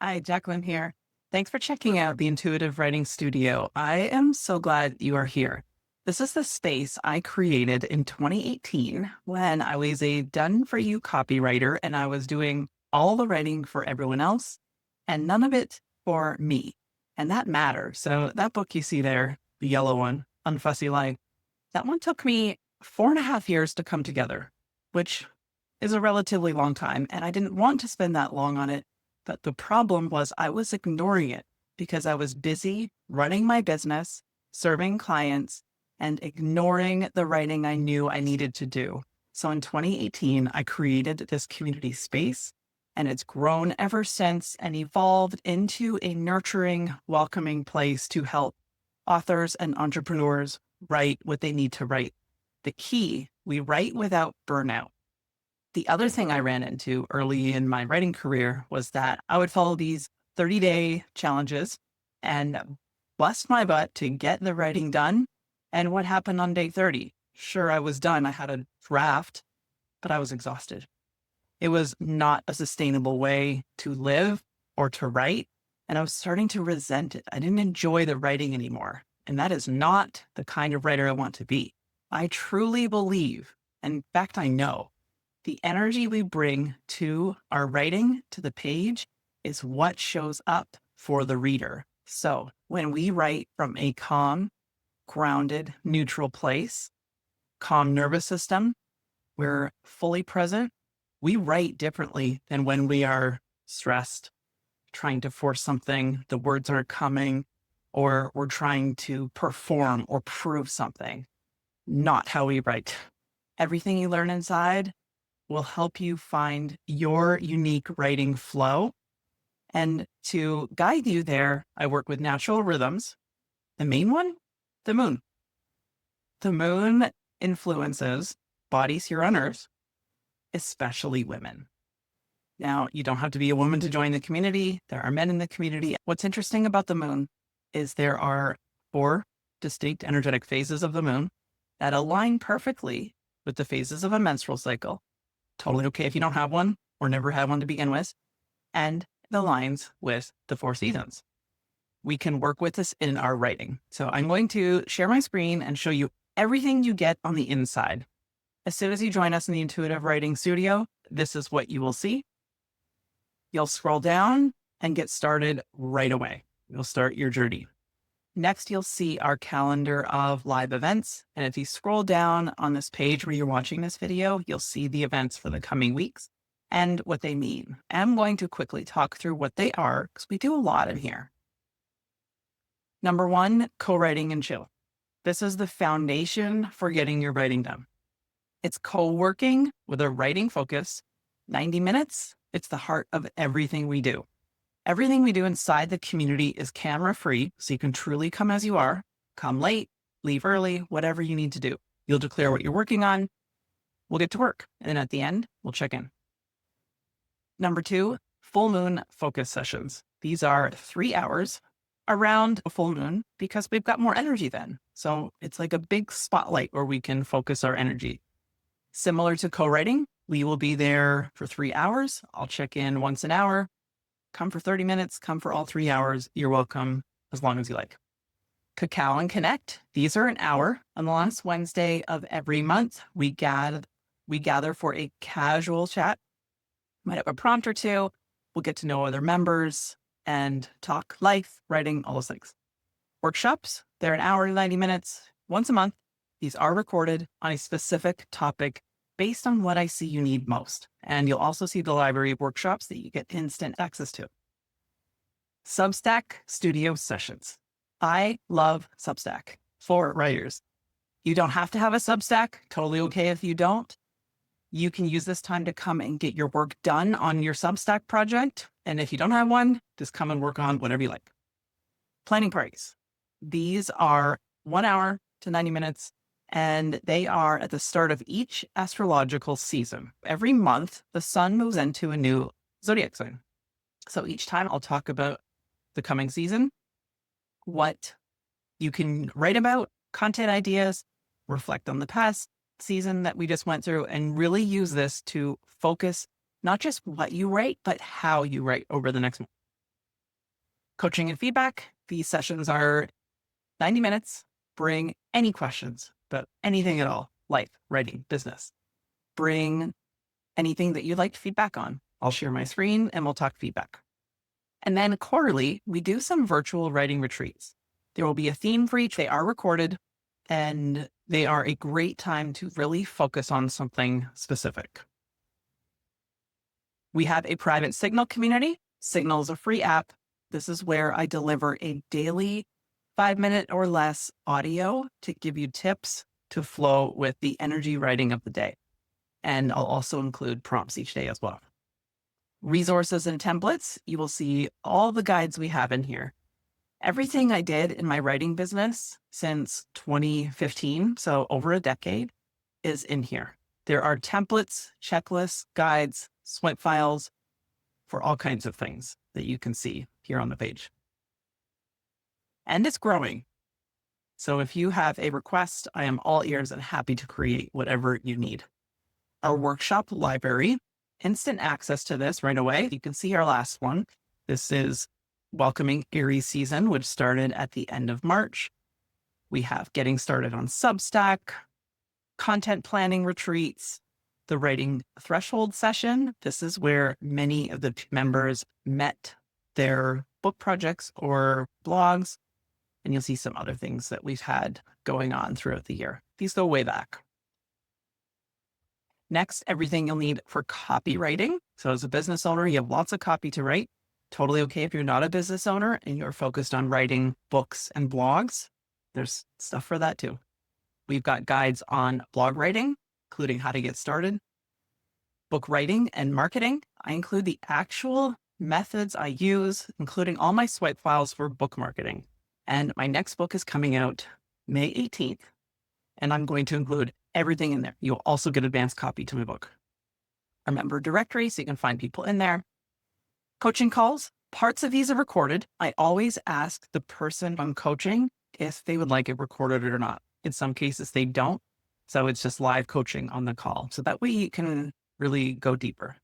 Hi, Jacqueline here. Thanks for checking out the Intuitive Writing Studio. I am so glad you are here. This is the space I created in 2018 when I was a done for you copywriter and I was doing all the writing for everyone else and none of it for me. And that matters. So, that book you see there, the yellow one, Unfussy Life, that one took me 4.5 years to come together, which is a relatively long time. And I didn't want to spend that long on it. But the problem was I was ignoring it because I was busy running my business, serving clients, and ignoring the writing I knew I needed to do. So in 2018, I created this community space and it's grown ever since and evolved into a nurturing, welcoming place to help authors and entrepreneurs write what they need to write. The key, we write without burnout. The other thing I ran into early in my writing career was that I would follow these 30-day challenges and bust my butt to get the writing done. And what happened on day 30? Sure, I was done. I had a draft, but I was exhausted. It was not a sustainable way to live or to write. And I was starting to resent it. I didn't enjoy the writing anymore. And that is not the kind of writer I want to be. I truly believe, and in fact, I know the energy we bring to our writing, to the page, is what shows up for the reader. So when we write from a calm, grounded, neutral place, calm nervous system, we're fully present, we write differently than when we are stressed, trying to force something, the words aren't coming, or we're trying to perform or prove something. Not how we write. Everything you learn inside will help you find your unique writing flow. And to guide you there, I work with natural rhythms. The main one, the moon. The moon influences bodies here on Earth, especially women. Now, you don't have to be a woman to join the community. There are men in the community. What's interesting about the moon is there are 4 distinct energetic phases of the moon that align perfectly with the phases of a menstrual cycle. Totally okay if you don't have one or never had one to begin with, and the lines with the 4 seasons. We can work with this in our writing. So I'm going to share my screen and show you everything you get on the inside. As soon as you join us in the Intuitive Writing Studio, this is what you will see. You'll scroll down and get started right away. You'll start your journey. Next, you'll see our calendar of live events. And if you scroll down on this page where you're watching this video, you'll see the events for the coming weeks and what they mean. I'm going to quickly talk through what they are because we do a lot in here. Number 1, co-writing and chill. This is the foundation for getting your writing done. It's co-working with a writing focus. 90 minutes, it's the heart of everything we do. Everything we do inside the community is camera free, so you can truly come as you are, come late, leave early, whatever you need to do. You'll declare what you're working on. We'll get to work. And then at the end, we'll check in. Number 2, full moon focus sessions. These are 3 hours around a full moon because we've got more energy then. So it's like a big spotlight where we can focus our energy. Similar to co-writing, we will be there for 3 hours. I'll check in once an hour. Come for 30 minutes, come for all 3 hours. You're welcome as long as you like. Cacao and Connect. These are an hour. On the last Wednesday of every month, we gather for a casual chat. Might have a prompt or two. We'll get to know other members and talk life, writing, all those things. Workshops, they're an hour to 90 minutes once a month. These are recorded on a specific topic based on what I see you need most. And you'll also see the library of workshops that you get instant access to. Substack studio sessions. I love Substack for writers. You don't have to have a Substack. Totally okay if you don't. You can use this time to come and get your work done on your Substack project. And if you don't have one, just come and work on whatever you like. Planning parties. These are 1 hour to 90 minutes. And they are at the start of each astrological season. Every month, the sun moves into a new zodiac sign. So each time I'll talk about the coming season, what you can write about, content ideas, reflect on the past season that we just went through, and really use this to focus not just what you write, but how you write over the next month. Coaching and feedback. These sessions are 90 minutes. Bring any questions about anything at all, life, writing, business. Bring anything that you'd like feedback on. I'll share my screen and we'll talk feedback. And then quarterly, we do some virtual writing retreats. There will be a theme for each. They are recorded and they are a great time to really focus on something specific. We have a private Signal community. Signal is a free app. This is where I deliver a daily 5-minute or less audio to give you tips to flow with the energy writing of the day. And I'll also include prompts each day as well. Resources and templates. You will see all the guides we have in here. Everything I did in my writing business since 2015, so over a decade, is in here. There are templates, checklists, guides, swipe files for all kinds of things that you can see here on the page. And it's growing. So if you have a request, I am all ears and happy to create whatever you need. Our workshop library, instant access to this right away. You can see our last one. This is Welcoming Aries Season, which started at the end of March. We have Getting Started on Substack, content planning retreats, the Writing Threshold session. This is where many of the members met their book projects or blogs. And you'll see some other things that we've had going on throughout the year. These go way back. Next, everything you'll need for copywriting. So as a business owner, you have lots of copy to write. Totally okay if you're not a business owner and you're focused on writing books and blogs. There's stuff for that too. We've got guides on blog writing, including how to get started. Book writing and marketing. I include the actual methods I use, including all my swipe files for book marketing. And my next book is coming out May 18th, and I'm going to include everything in there. You'll also get advanced copy to my book. Our member directory, so you can find people in there. Coaching calls. Parts of these are recorded. I always ask the person I'm coaching if they would like it recorded or not. In some cases, they don't. So it's just live coaching on the call. So that way you can really go deeper.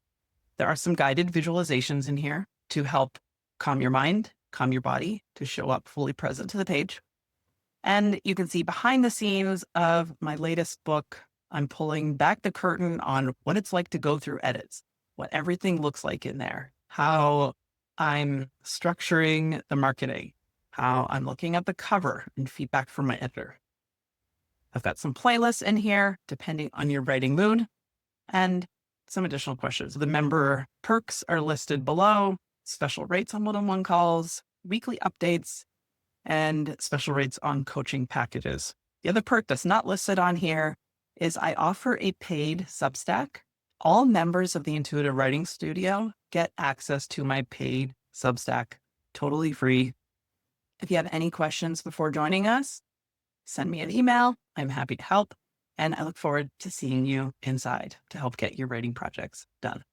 There are some guided visualizations in here to help calm your mind, calm your body, to show up fully present to the page. And you can see behind the scenes of my latest book, I'm pulling back the curtain on what it's like to go through edits, what everything looks like in there, how I'm structuring the marketing, how I'm looking at the cover and feedback from my editor. I've got some playlists in here, depending on your writing mood, and some additional questions. The member perks are listed below, special rates on one-on-one calls, weekly updates, and special rates on coaching packages. The other perk that's not listed on here is I offer a paid Substack. All members of the Intuitive Writing Studio get access to my paid Substack, totally free. If you have any questions before joining us, send me an email. I'm happy to help. And I look forward to seeing you inside to help get your writing projects done.